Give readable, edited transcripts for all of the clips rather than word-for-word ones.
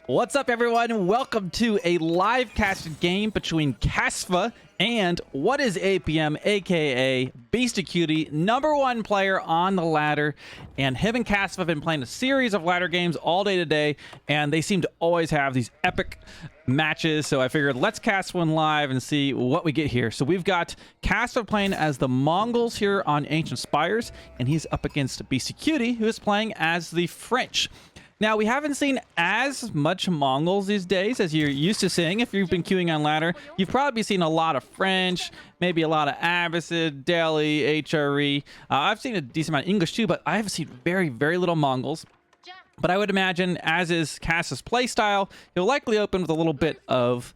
What's up, everyone? Welcome to a live casted game between Kasva and what is APM, aka Beastyqt, #1 player on the ladder. And him and Kasva have been playing a series of ladder games all day today, and they seem to always have these epic matches. So I figured let's cast one live and see what we get here. So we've got Kasva playing as the Mongols here on Ancient Spires, and he's up against Beastyqt, who is playing as the French. Now, we haven't seen as much Mongols these days as you're used to seeing. If you've been queuing on ladder, you've probably seen a lot of French, maybe a lot of Abbasid, Delhi, HRE. I've seen a decent amount of English too, but I have seen very, very little Mongols. But I would imagine, as is Kasva's playstyle, he'll likely open with a little bit of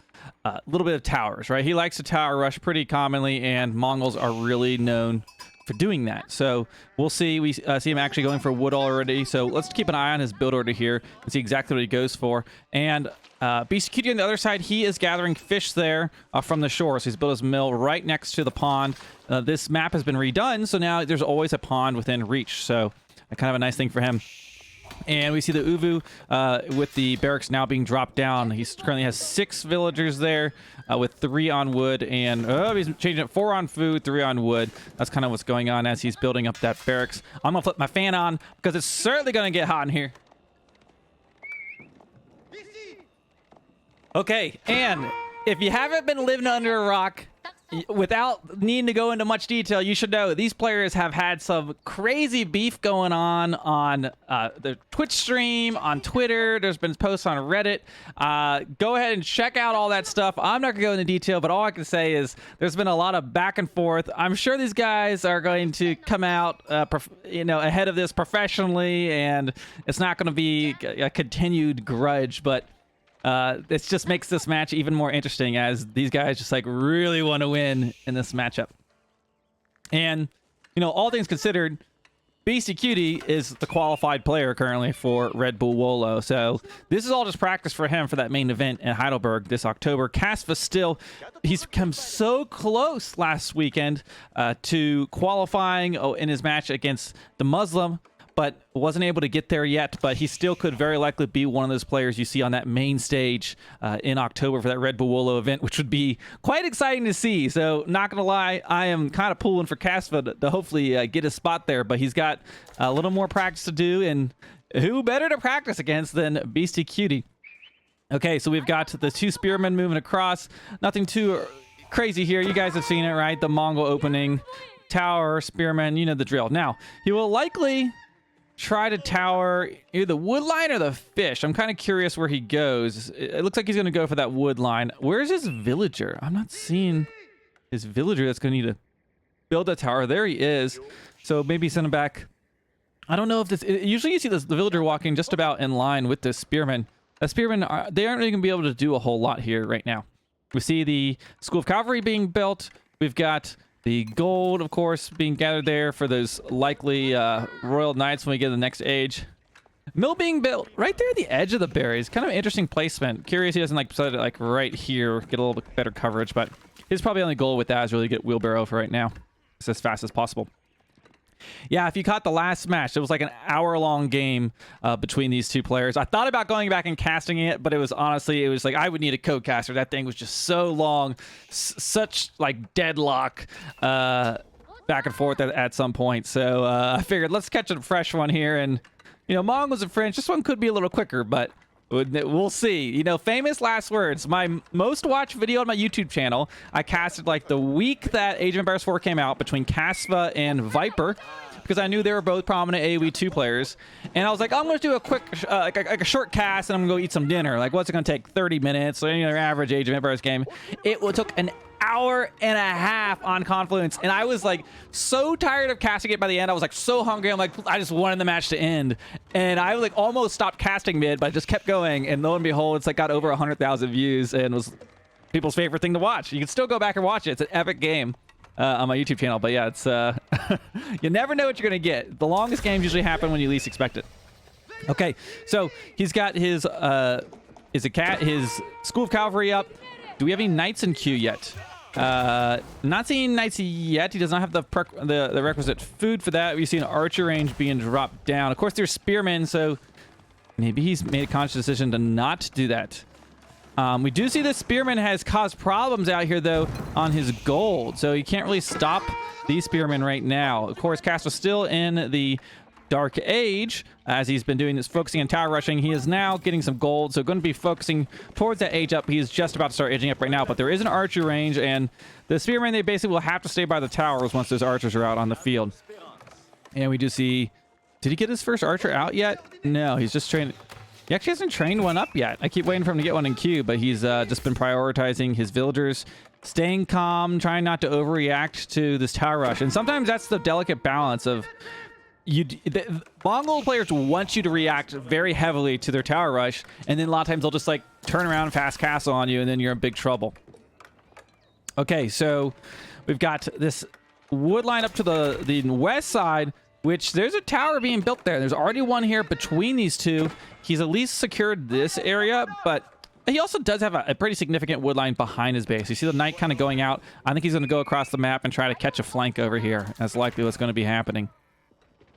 towers, right? He likes to tower rush pretty commonly, and Mongols are really known for doing that. So we'll see. We see him actually going for wood already. So let's keep an eye on his build order here and see exactly what he goes for. And Beastyqt on the other side, he is gathering fish there from the shore. So he's built his mill right next to the pond. This map has been redone, so now there's always a pond within reach. So kind of a nice thing for him. And we see the Uvu with the barracks now being dropped down. He currently has 6 villagers there with 3 on wood, and he's changing it 4 on food, 3 on wood. That's kind of what's going on as he's building up that barracks. I'm gonna flip my fan on because it's certainly gonna get hot in here. Okay, and if you haven't been living under a rock, without needing to go into much detail, you should know these players have had some crazy beef going on the Twitch stream, on Twitter. There's been posts on Reddit. Go ahead and check out all that stuff. I'm not gonna go into detail, but all I can say is there's been a lot of back and forth. I'm sure these guys are going to come out ahead of this professionally, and it's not going to be a continued grudge, but this just makes this match even more interesting, as these guys just like really want to win in this matchup. And all things considered, Beastyqt is the qualified player currently for Red Bull Wolo, so this is all just practice for him for that main event in Heidelberg this October. Kasva he's come so close last weekend to qualifying in his match against the Muslim, but wasn't able to get there yet. But he still could very likely be one of those players you see on that main stage in October for that Red Bull Wolo event, which would be quite exciting to see. So not gonna lie, I am kind of pulling for Kasva to hopefully get a spot there, but he's got a little more practice to do, and who better to practice against than Beastyqt? Okay, so we've got the 2 spearmen moving across. Nothing too crazy here. You guys have seen it, right? The Mongol opening, tower, spearmen, you know the drill. Now, he will likely try to tower either the wood line or the fish. I'm kind of curious where he goes. It looks like he's going to go for that wood line. Where's his villager? I'm not seeing his villager that's going to need to build a tower. There he is. So maybe send him back. I don't know if this... Usually you see the villager walking just about in line with the spearmen. The spearmen, they aren't really going to be able to do a whole lot here right now. We see the School of Cavalry being built. We've got the gold, of course, being gathered there for those likely royal knights when we get to the next age. Mill being built right there at the edge of the berries. Kind of an interesting placement. Curious he doesn't set it right here, get a little bit better coverage, but his probably only goal with that is really get wheelbarrow for right now. It's as fast as possible. Yeah, if you caught the last match, it was like an hour-long game between these two players. I thought about going back and casting it, but it was like I would need a co-caster. That thing was just so long, such like deadlock back and forth at some point. So I figured let's catch a fresh one here. And Mongols and French, this one could be a little quicker, but we'll see. Famous last words. My most watched video on my YouTube channel, I casted like the week that Age of Empires 4 came out between Kasva and Viper, because I knew they were both prominent AoE2 players. And I was like, I'm going to do a quick, like a short cast, and I'm going to go eat some dinner. Like, what's it going to take? 30 minutes, so any other average Age of Empires game. It took an hour and a half on Confluence, and I was like so tired of casting it by the end. I was like so hungry. I'm like, I just wanted the match to end, and I like almost stopped casting mid, but I just kept going, and lo and behold, it's like got over 100,000 views and was people's favorite thing to watch. You can still go back and watch it. It's an epic game on my YouTube channel. But yeah, it's you never know what you're gonna get. The longest games usually happen when you least expect it. Okay, so he's got his School of Cavalry up. Do we have any knights in queue yet? Not seeing knights yet. He does not have the requisite food for that. We see an archer range being dropped down. Of course, there's spearmen, so Maybe he's made a conscious decision to not do that. We do see the Spearman has caused problems out here, though, on his gold. So he can't really stop these Spearmen right now. Of course, Kasva's still in the Dark Age, as he's been doing this, focusing on tower rushing. He is now getting some gold, so going to be focusing towards that age up. He's just about to start aging up right now, but there is an archer range, and the Spearmen, they basically will have to stay by the towers once those archers are out on the field. And we do see... Did he get his first archer out yet? No, he's just training... He actually hasn't trained one up yet. I keep waiting for him to get one in queue, but he's just been prioritizing his villagers, staying calm, trying not to overreact to this tower rush. And sometimes that's the delicate balance of... The Mongol players want you to react very heavily to their tower rush, and then a lot of times they'll just like turn around and fast castle on you, and then you're in big trouble. Okay, so we've got this wood line up to the west side, which there's a tower being built there. There's already one here between these two. He's at least secured this area, but he also does have a pretty significant wood line behind his base. You see the knight kind of going out. I think he's going to go across the map and try to catch a flank over here. That's likely what's going to be happening.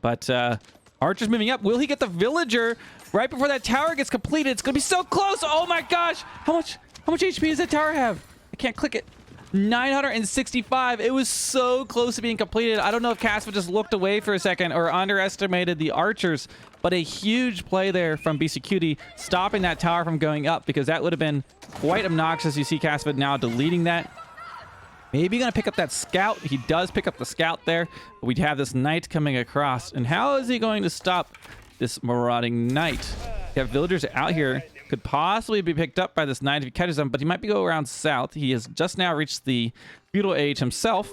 But Archer's moving up. Will he get the villager right before that tower gets completed? It's going to be so close. Oh my gosh. How much HP does that tower have? I can't click it. 965. It was so close to being completed. I don't know if Kasva just looked away for a second or underestimated the archers, but a huge play there from Beastyqt stopping that tower from going up, because that would have been quite obnoxious. You see Kasva now deleting that. Maybe going to pick up that scout. He does pick up the scout there, but we'd have this knight coming across. And how is he going to stop this marauding knight? You have villagers out here. Could possibly be picked up by this knight if he catches them, but he might be go around south. He has just now reached the feudal age himself,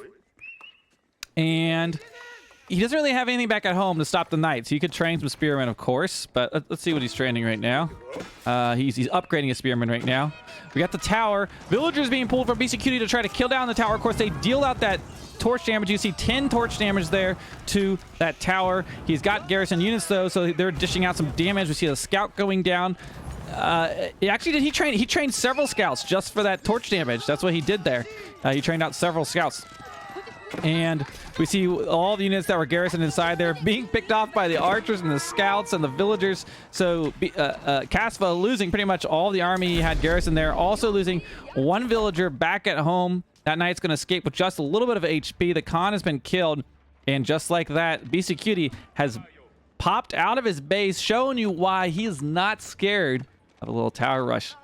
and he doesn't really have anything back at home to stop the knights. He could train some spearmen, of course, but let's see what he's training right now. He's upgrading a spearman right now. We got the tower. Villagers being pulled from Beastyqt to try to kill down the tower. Of course, they deal out that torch damage. You see 10 torch damage there to that tower. He's got garrison units, though, so they're dishing out some damage. We see the scout going down. He trained several scouts just for that torch damage. That's what he did there. He trained out several scouts. And we see all the units that were garrisoned inside there being picked off by the archers and the scouts and the villagers. So Kasva losing pretty much all the army he had garrisoned there. Also losing one villager back at home. That knight's going to escape with just a little bit of HP. The Khan has been killed. And just like that, Beastyqt has popped out of his base, showing you why he is not scared of a little tower rush.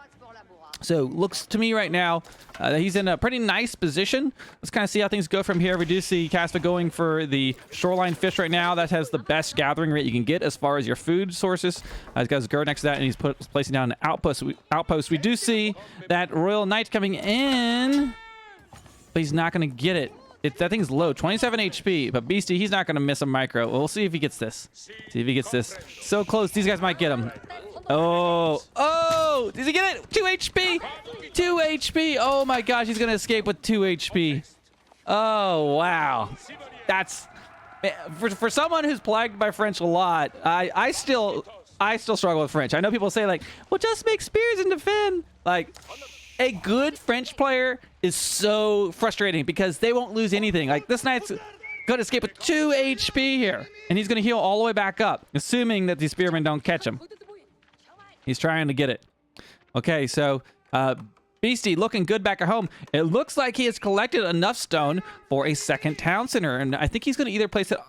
So looks to me right now that he's in a pretty nice position. Let's kind of see how things go from here. We do see Kasva going for the shoreline fish right now. That has the best gathering rate you can get as far as your food sources. He's got his guard next to that, and he's placing down an outpost. We do see that royal knight coming in, but he's not going to get it. That thing's low, 27 HP, but Beastie, he's not going to miss a micro. We'll see if he gets this. See if he gets this. So close. These guys might get him. Oh, does he get it? 2 HP. 2 HP. Oh my gosh, he's going to escape with 2 HP. Oh, wow. That's for someone who's plagued by French a lot. I still struggle with French. I know people say like, well, just make spears and defend. Like, a good French player is so frustrating because they won't lose anything. Like, this knight's going to escape with 2 HP here, and he's going to heal all the way back up, assuming that these spearmen don't catch him. He's trying to get it. Okay, so Beastie looking good back at home. It looks like he has collected enough stone for a second town center, and I think he's going to either place it...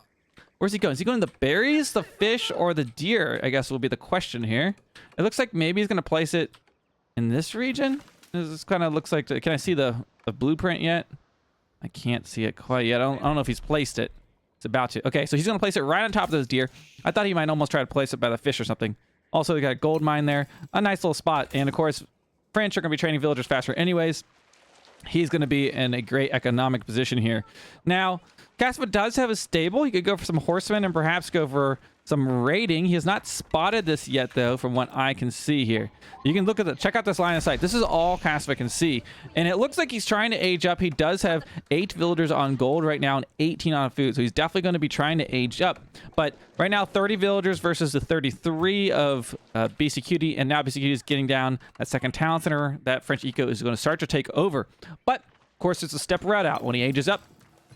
Where's he going? Is he going the berries, the fish, or the deer? I guess will be the question here. It looks like maybe he's going to place it in this region. This kind of looks like... Can I see the blueprint yet? I can't see it quite yet. I don't know if he's placed it. It's about to. Okay, so he's going to place it right on top of those deer. I thought he might almost try to place it by the fish or something. Also, we got a gold mine there. A nice little spot. And, of course, French are going to be training villagers faster anyways. He's going to be in a great economic position here. Now, Kasva does have a stable. He could go for some horsemen and perhaps go for some raiding. He has not spotted this yet, though, from what I can see here. You can look at check out this line of sight. This is all Kasva can see. And it looks like he's trying to age up. He does have 8 villagers on gold right now and 18 on food. So he's definitely going to be trying to age up. But right now, 30 villagers versus the 33 of Beastyqt. And now Beastyqt is getting down that second town center that French eco is going to start to take over. But, of course, it's a step right out. When he ages up,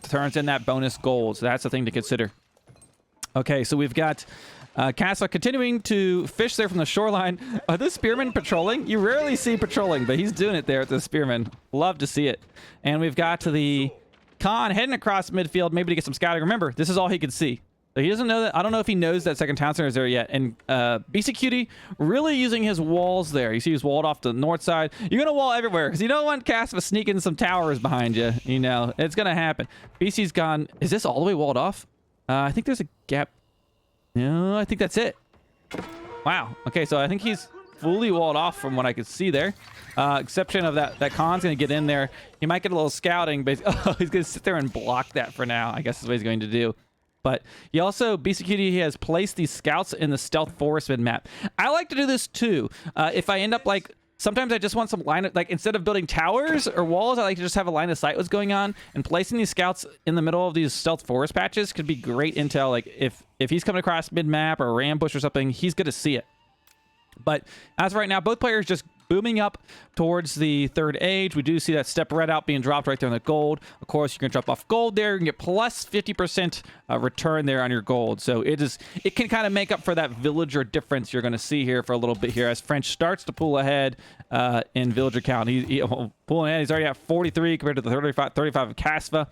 turns in that bonus gold. So that's the thing to consider. Okay, so we've got Kasva continuing to fish there from the shoreline. Are the spearmen patrolling? You rarely see patrolling, but he's doing it there at the spearmen. Love to see it. And we've got to the Khan heading across midfield, maybe to get some scouting. Remember, this is all he could see. So he doesn't know that. I don't know if he knows that second town center is there yet. And Beastyqt really using his walls there. You see he's walled off to the north side. You're going to wall everywhere because you don't want Kasva sneaking some towers behind you. You know, it's going to happen. BC's gone. Is this all the way walled off? I think there's a gap. No, I think that's it. Wow. Okay, so I think he's fully walled off from what I could see there. Exception of that Khan's going to get in there. He might get a little scouting, but he's going to sit there and block that for now, I guess is what he's going to do. But he also, Beastyqt, he has placed these scouts in the stealth forest mid map. I like to do this too. If I end up like, sometimes I just want some line of, like instead of building towers or walls, I like to just have a line of sight what's going on, and placing these scouts in the middle of these stealth forest patches could be great intel. Like if he's coming across mid map or a ambush or something, he's going to see it. But as of right now, both players just booming up towards the third age. We do see that step red out being dropped right there on the gold. Of course, you can drop off gold there. You can get plus 50% return there on your gold. So it can kind of make up for that villager difference you're going to see here for a little bit here as French starts to pull ahead in villager count. He's pulling ahead. He's already at 43 compared to the 35 of Kasva.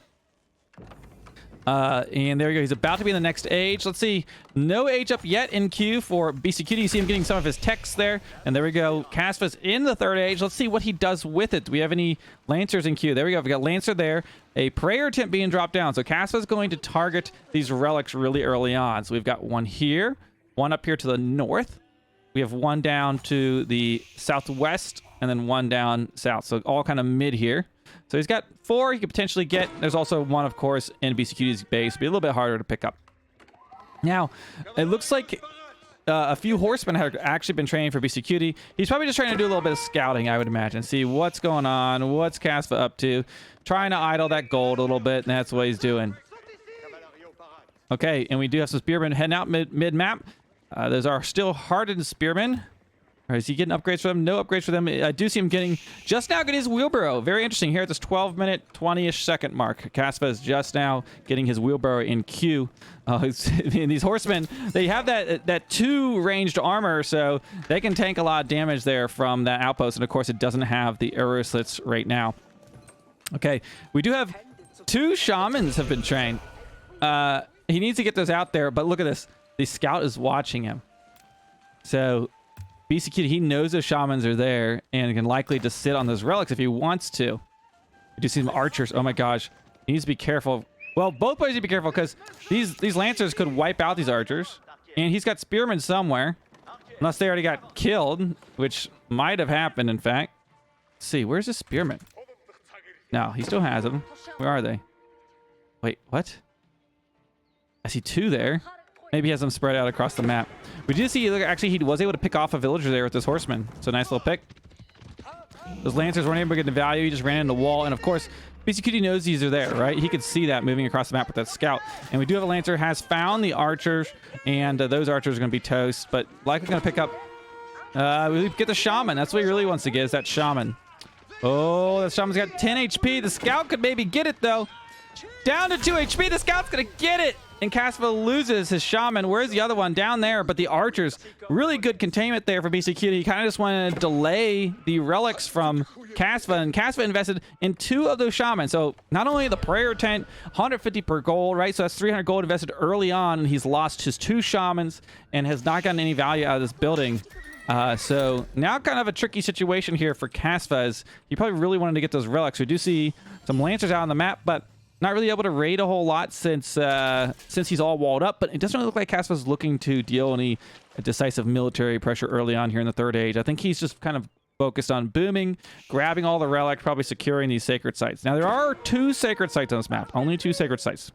And there you go. He's about to be in the next age. Let's see. No age up yet in queue for Beastyqt. You see him getting some of his techs there. And there we go. Kasva's in the third age. Let's see what he does with it. Do we have any Lancers in queue? There we go. We got Lancer there. A prayer tent being dropped down. So Kasva's going to target these relics really early on. So we've got one here, one up here to the north. We have one down to the southwest, and then one down south. So all kind of mid here. So he's got 4 he could potentially get. There's also one, of course, in Beastyqt's base. Be a little bit harder to pick up. Now, it looks like a few horsemen have actually been training for Beastyqt. He's probably just trying to do a little bit of scouting, I would imagine. See what's going on, what's Kasva up to. Trying to idle that gold a little bit, and that's what he's doing. Okay, and we do have some spearmen heading out mid-map. Those are still hardened spearmen. Or is he getting upgrades for them? No upgrades for them. I do see him getting, just now getting his wheelbarrow. Very interesting here at this 12-minute, 20-ish second mark. Kasva is just now getting his wheelbarrow in queue. And these horsemen, they have that 2 ranged armor, so they can tank a lot of damage there from that outpost. And of course, it doesn't have the arrow slits right now. Okay, we do have 2 shamans have been trained. He needs to get those out there, but look at this. The scout is watching him. So Beastyqt, he knows those shamans are there and can likely just sit on those relics if he wants to. We do see some archers. Oh my gosh. He needs to be careful. Well, both players need to be careful because these lancers could wipe out these archers. And he's got spearmen somewhere. Unless they already got killed, which might have happened, in fact. Let's see, where's the spearman? No, he still has them. Where are they? Wait, what? I see 2 there. Maybe he has them spread out across the map. We do see, look, actually, he was able to pick off a villager there with this horseman. So nice little pick. Those lancers weren't able to get the value. He just ran into the wall. And of course, Beastyqt knows these are there, right? He could see that moving across the map with that scout. And we do have a lancer has found the archers. And those archers are going to be toast. But likely going to pick up... we get the shaman. That's what he really wants to get, is that shaman. Oh, that shaman's got 10 HP. The scout could maybe get it, though. Down to 2 HP. The scout's going to get it. And Kasva loses his shaman. Where's the other one? Down there. But the archers, really good containment there for Beastyqt. He kind of just wanted to delay the relics from Kasva. And Kasva invested in 2 of those shamans. So not only the prayer tent, 150 per gold, right? So that's 300 gold invested early on. And he's lost his 2 shamans and has not gotten any value out of this building. So now kind of a tricky situation here for Kasva, as he probably really wanted to get those relics. We do see some lancers out on the map, but not really able to raid a whole lot since he's all walled up. But it doesn't really look like Kasva's looking to deal any decisive military pressure early on here in the third age. I think he's just kind of focused on booming, grabbing all the relics, probably securing these sacred sites. Now, there are 2 sacred sites on this map. Only 2 sacred sites.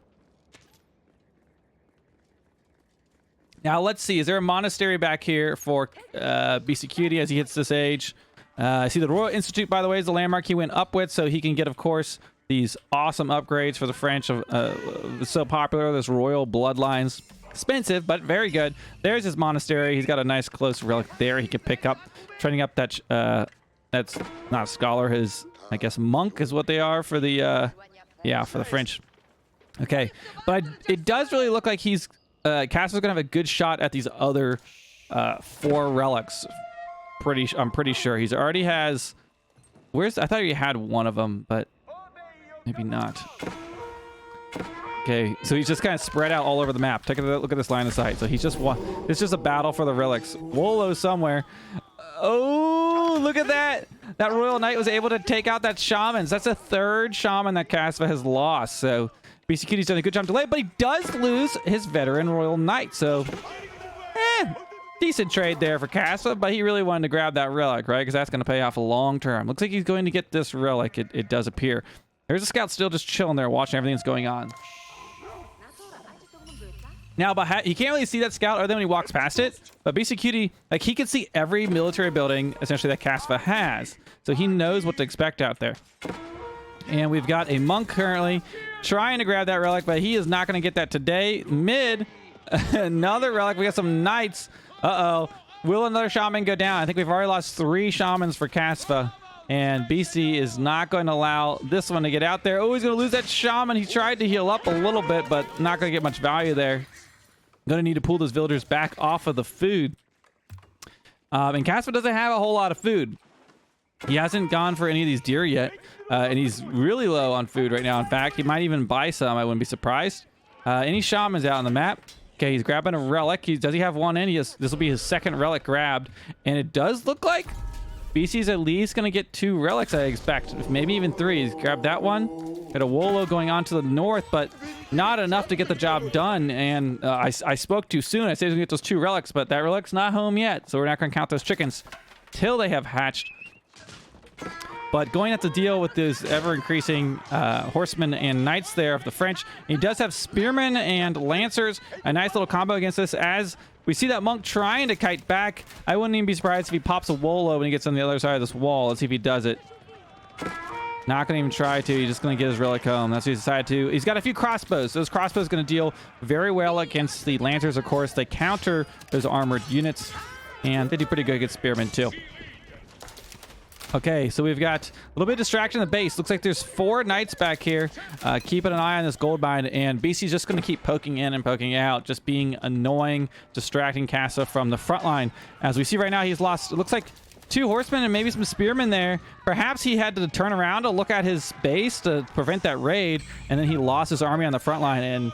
Now, let's see. Is there a monastery back here for Beastyqt as he hits this age? I see the Royal Institute, by the way, is the landmark he went up with, so he can get, of course, these awesome upgrades for the French. So popular, this royal bloodlines. Expensive, but very good. There's his monastery. He's got a nice close relic there he can pick up. Training up that, that's not a scholar, his, I guess, monk is what they are for the, yeah, for the French. Okay, but it does really look like he's Kasva's gonna have a good shot at these other 4 relics. I'm pretty sure he's already has. I thought he had one of them, but maybe not. Okay, so he's just kind of spread out all over the map. Take a look at this line of sight. So he's just it's just a battle for the relics. Wolo somewhere. Oh, look at that! That Royal Knight was able to take out that shamans. That's a 3rd shaman that Kasva has lost. So Beastyqt's done a good job delay, but he does lose his veteran Royal Knight. So, decent trade there for Kasva, but he really wanted to grab that relic, right? Because that's going to pay off long term. Looks like he's going to get this relic. It does appear. There's a scout still just chilling there, watching everything that's going on. Now, he can't really see that scout other than when he walks past it, but Beastyqt, like, he can see every military building, essentially, that Kasva has. So he knows what to expect out there. And we've got a monk currently trying to grab that relic, but he is not going to get that today. Mid, another relic. We got some knights. Uh-oh. Will another shaman go down? I think we've already lost 3 shamans for Kasva. And Beasty is not going to allow this one to get out there. Oh, he's going to lose that shaman. He tried to heal up a little bit, but not going to get much value there. Going to need to pull those villagers back off of the food. And Kasva doesn't have a whole lot of food. He hasn't gone for any of these deer yet. And he's really low on food right now. In fact, he might even buy some. I wouldn't be surprised. Any shamans out on the map? Okay, he's grabbing a relic. Does he have one in? This will be his 2nd relic grabbed. And it does look like BC's at least going to get 2 relics, I expect. Maybe even 3. He's grabbed that one. Got a Wolo going on to the north, but not enough to get the job done. And I spoke too soon. I said he's going to get those 2 relics, but that relic's not home yet. So we're not going to count those chickens till they have hatched. But going to have to deal with those ever-increasing horsemen and knights there of the French. He does have spearmen and lancers. A nice little combo against this as we see that monk trying to kite back. I wouldn't even be surprised if he pops a Wolo when he gets on the other side of this wall. Let's see if he does it. Not going to even try to. He's just going to get his relic home. That's what he's decided to. He's got a few crossbows. Those crossbows going to deal very well against the lancers, of course. They counter those armored units. And they do pretty good against spearmen, too. Okay, so we've got a little bit of distraction in the base. Looks like there's 4 knights back here. Keeping an eye on this gold mine, and BC's just going to keep poking in and poking out, just being annoying, distracting Kasva from the front line. As we see right now, he's lost, it looks like 2 horsemen and maybe some spearmen there. Perhaps he had to turn around to look at his base to prevent that raid, and then he lost his army on the front line. And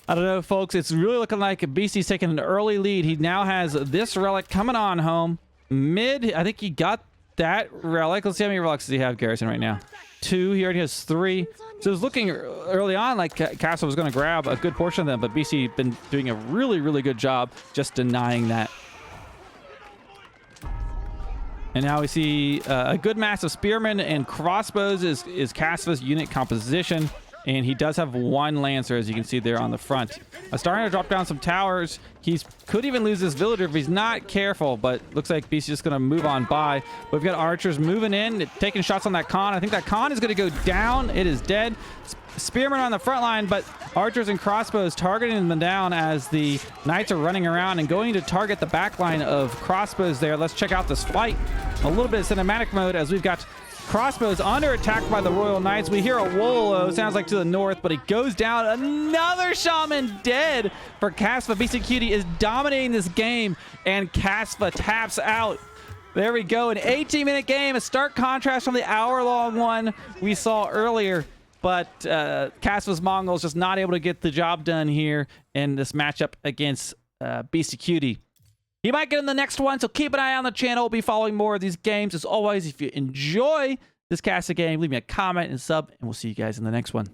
I don't know, folks, it's really looking like BC's taking an early lead. He now has this relic coming on home. Mid, I think he got that relic. Let's see how many relics does he have, Garrison, right now. 2. He already has 3. So it was looking early on like Kasva was going to grab a good portion of them, but BC been doing a really, really good job just denying that. And now we see a good mass of spearmen and crossbows is Kasva's unit composition. And he does have 1 lancer, as you can see there on the front. Starting to drop down some towers. He could even lose this villager if he's not careful, but looks like BC's just going to move on by. We've got archers moving in, taking shots on that Khan. I think that Khan is going to go down. It is dead. Spearmen on the front line, but archers and crossbows targeting them down as the knights are running around and going to target the back line of crossbows there. Let's check out this fight. A little bit of cinematic mode as we've got crossbows under attack by the Royal Knights. We hear a Wolo, sounds like to the north, but he goes down. Another shaman dead for Kasva. Beastyqt is dominating this game, and Kasva taps out. There we go, an 18-minute game, a stark contrast from the hour-long one we saw earlier. But Kasva's Mongols just not able to get the job done here in this matchup against Beastyqt. He might get in the next one, so keep an eye on the channel. We'll be following more of these games. As always, if you enjoy this Kasva game, leave me a comment and sub, and we'll see you guys in the next one.